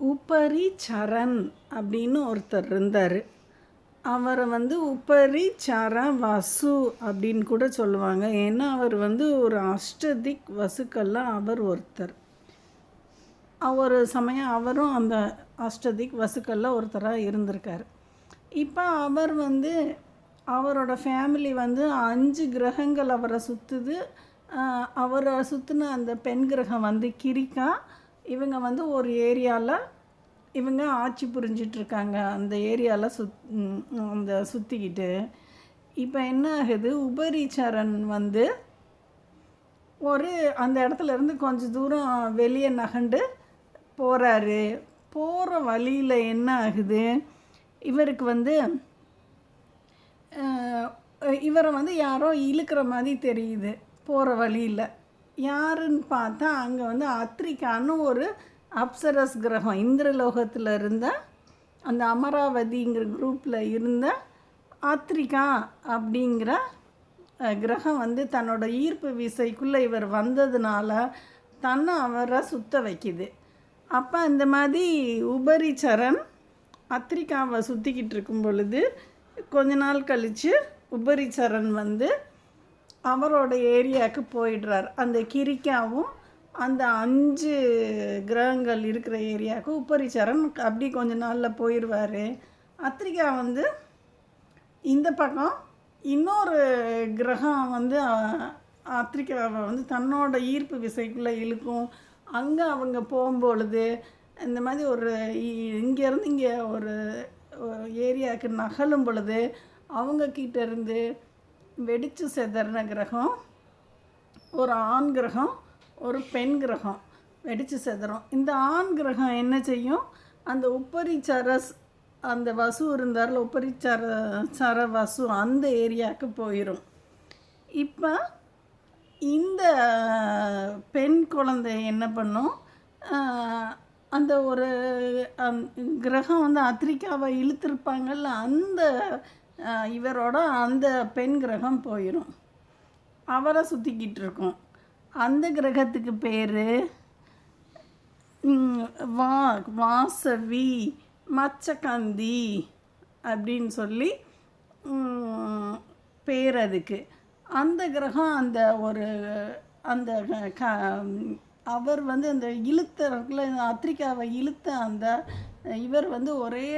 உபரி சரண் அப்படின்னு ஒருத்தர் இருந்தார். அவரை உபரி சர வசு அப்படின்னு கூட சொல்லுவாங்க. ஏன்னா அவர் ஒரு அஷ்டதிக் வசுக்களில் அவர் ஒருத்தர். ஒரு சமயம் அவரும் அந்த அஷ்டதிக் வசுக்களில் ஒருத்தராக இருந்திருக்கார். இப்போ அவர் அவரோட ஃபேமிலி 5 கிரகங்கள் அவரை சுற்றுது. அவரை சுற்றின அந்த பெண் கிரகம் கிரிக்கா. இவங்க ஒரு ஏரியாவில் இவங்க ஆட்சி புரிஞ்சிட்ருக்காங்க. அந்த ஏரியாவில் அந்த சுற்றிக்கிட்டு இப்போ என்ன ஆகுது, உபரிச்சரன் அந்த இடத்துலேருந்து கொஞ்சம் தூரம் வெளியே நகண்டு போகிறாரு. போகிற வழியில் என்ன ஆகுது, இவருக்கு இவரை யாரோ இழுக்கிற மாதிரி தெரியுது. போகிற வழியில் யாருன்னு பார்த்தா அங்கே அத்ரிகான்னு ஒரு அப்சரஸ் கிரகம், இந்திரலோகத்தில் இருந்த அந்த அமராவதிங்கிற குரூப்பில் இருந்த அத்ரிகா அப்படிங்கிற கிரகம் தன்னோட ஈர்ப்பு விசைக்குள்ளே இவர் வந்ததுனால அவரை சுத்த வைக்குது. அப்போ இந்த மாதிரி உபரிச்சரன் அத்ரிகாவை சுற்றிக்கிட்டு இருக்கும் பொழுது கொஞ்ச நாள் கழித்து உபரிச்சரன் அவரோட ஏரியாவுக்கு போயிடுறார். அந்த கிரிக்காவும் அந்த 5 கிரகங்கள் இருக்கிற ஏரியாவுக்கு உபரிச்சரன் அப்படி கொஞ்ச நாளில் போயிடுவார். அத்ரிகா இந்த பக்கம் இன்னொரு கிரகம் அத்ரிகாவை தன்னோட ஈர்ப்பு விசைக்குள்ளே இழுக்கும். அங்கே அவங்க போகும்பொழுது இந்த மாதிரி இங்கேருந்து இங்கே ஒரு ஏரியாவுக்கு நகலும் பொழுது அவங்கக்கிட்ட இருந்து வெடித்து செதறின கிரகம், ஒரு ஆண் கிரகம், ஒரு பெண் கிரகம் வெடித்து செதறும். இந்த ஆண் கிரகம் என்ன செய்யும், அந்த உபரிச்சரஸ் அந்த வசு இருந்தார்ல, உபரிச்சர வசு அந்த ஏரியாவுக்கு போயிடும். இப்போ இந்த பெண் குழந்தை என்ன பண்ணும், அந்த ஒரு கிரகம் அத்ரிகாவை இழுத்துருப்பாங்கள்ல, அந்த இவரோட அந்த பெண் கிரகம் போயிடும். அவரை சுற்றிக்கிட்டு இருக்கும். அந்த கிரகத்துக்கு பேர் வாசவி மச்சகந்தி அப்படின்னு சொல்லி பேர் அதுக்கு. அந்த கிரகம் அந்த அவர் அந்த இழுத்தக்குள்ள அத்ரிகாவை இழுத்த அந்த இவர் ஒரே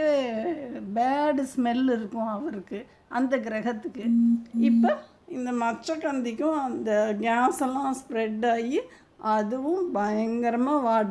பேடு ஸ்மெல் இருக்கும் அவருக்கு, அந்த கிரகத்துக்கு. இப்போ இந்த மச்சகந்திக்கும் அந்த கேஸ் எல்லாம் ஸ்ப்ரெட் ஆகி அதுவும் பயங்கரமாக